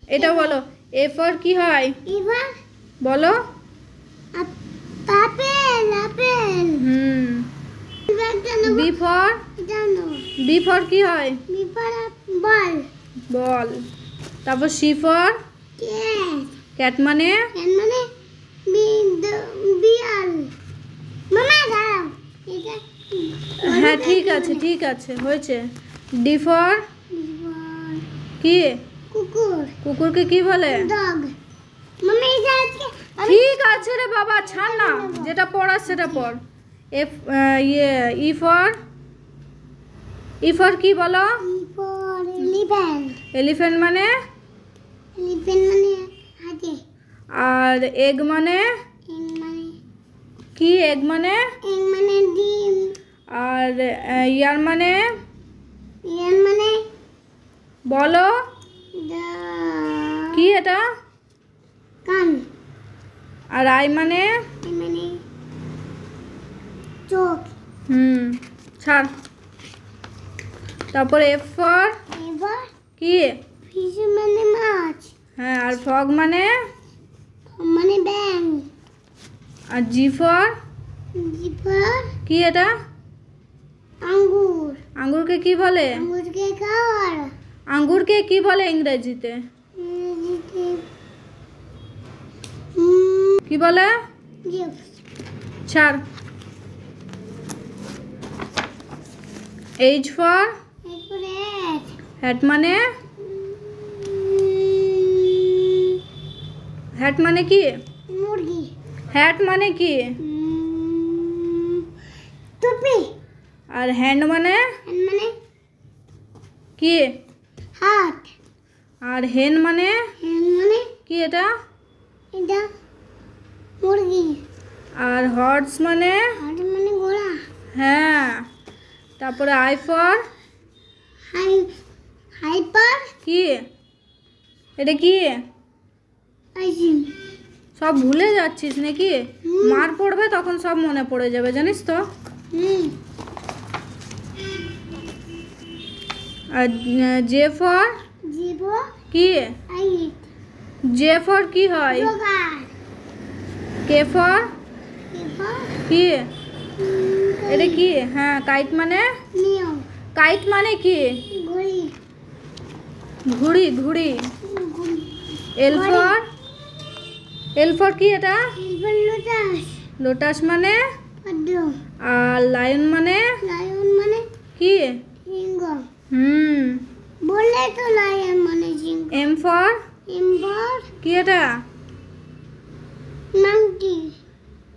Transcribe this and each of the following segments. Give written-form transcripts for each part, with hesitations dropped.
এটা বলো A for কি হয় বলো আপেল আপেল বি ফর কি হয় বল বল তারপর সি ফর ক্যাট মানে মানে বিড়াল মামা দাঁড়াও এটা হ্যাঁ ঠিক আছে হয়েছে ডি ফর কি কুকুর কুকুরকে কি বলে ডগ মামা এটা আজকে ঠিক আছে রে বাবা ছাড় না যেটা পড়ার সেটা পড় এফ ই ফর কি বলো এলিফ্যান্ট মানে হাতে আর এগ মানে কি এগ মানে ডিম আর ইয়ার মানে মানে বলো কি এটা কান আর আই মানে চোখ ছাড় তারপর এফ ফর কি ফিশ মানে মাছ হ্যাঁ আর ফগ মানে ব্যাং আর জি ফর কি এটা আঙ্গুর আঙ্গুরকে কি বলে আঙ্গুরকে খাওয়ার আঙ্গুরকে কি বলে ইংরেজিতে কি বলে ছাড় এইচ ফর হ্যাট মানে হ্যাট মানে কি মুরগি হ্যাট মানে কি টুপি আর হ্যান্ড মানে কি হাত আর হেন মানে কি এটা মুরগি আর হর্স মানে ঘোড়া হ্যাঁ তারপরে আই ফর হাইপার কি এটা কি আইসিং সব ভুলে যাচ্ছিস নাকি মার পড়বে তখন সব মনে পড়ে যাবে জানিস তো আর জে ফর কি জে ফর কি হয় কে ফর কি এটা কি হ্যাঁ কাইট মানে কি ঘুড়ি এল ফর কি এটা লোটাস মানে আর লায়ন মানে কি বললে তো লায়ন মানে এম ফর কি এটা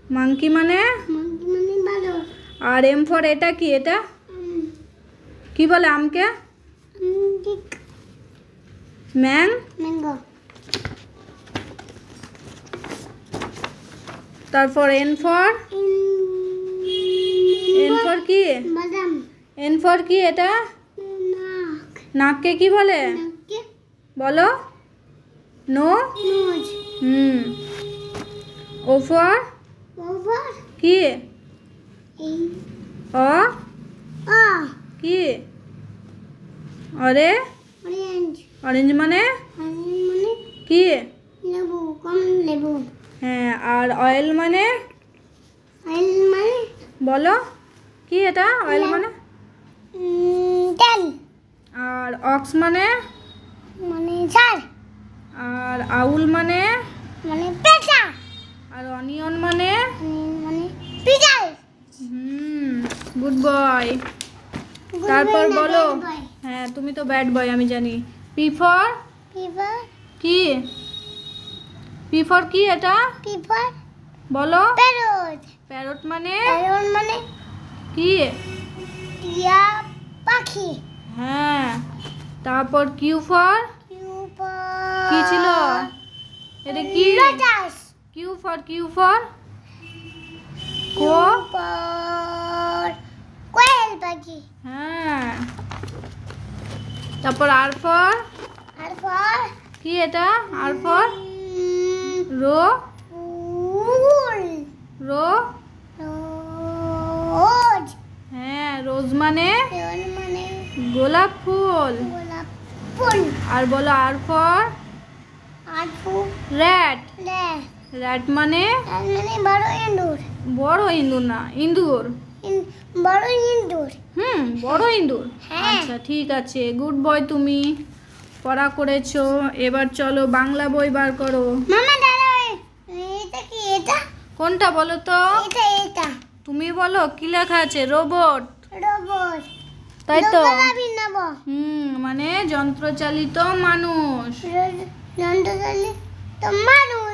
মাংকি মানে বাদর আর এম ফর এটা কি এটা কি বলে আমকে ম্যাঙ্গো তারপর এন ফর কি বাদাম এন ফর কি এটা নাককে কি বলে বলো নো ও ফর কি অ কি অরে অরেঞ্জ মানে কি লেবু হ্যাঁ আর অয়েল মানে বলো কি এটা অয়েল মানে তেল আর অক্স মানে ঝাল আর আউল মানে পেঁচা আর অনিয়ন মানে পিজাল গুড বয় তারপর বলো হ্যাঁ তুমি তো ব্যাড বয় আমি জানি পি ফর কি পি ফর কি এটা বলো প্যারট মানে কি টিয়া পাখি হ্যাঁ তারপর কিউ ফর কি ছিল এটা কি কিউ ফর কোয়েল পাখি হ্যাঁ তারপর আর ফর কি এটা আর ফর রো হ্যাঁ রোজ মানে গোলাপ ফুল আর বলো আর ফর আঠু র্যাট। রে র্যাট মানে মানে বড় ইঁদুর বড় ইঁদুর না, ইঁদুর। বড় ইঁদুর বড় ইঁদুর। হ্যাঁ। আচ্ছা ঠিক আছে, গুড বয়, তুমি পড়া করেছো। এবার চলো বাংলা বই বার করো। মামা দাঁড়াও, এটা কি? এটা কোনটা বলো তো? এটা এটা তুমি বলো কি লেখা আছে? Robot, robot. তাই তো? আমি নেব মানে যন্ত্রচালিত মানুষ। যন্ত্রচালিত মানুষ।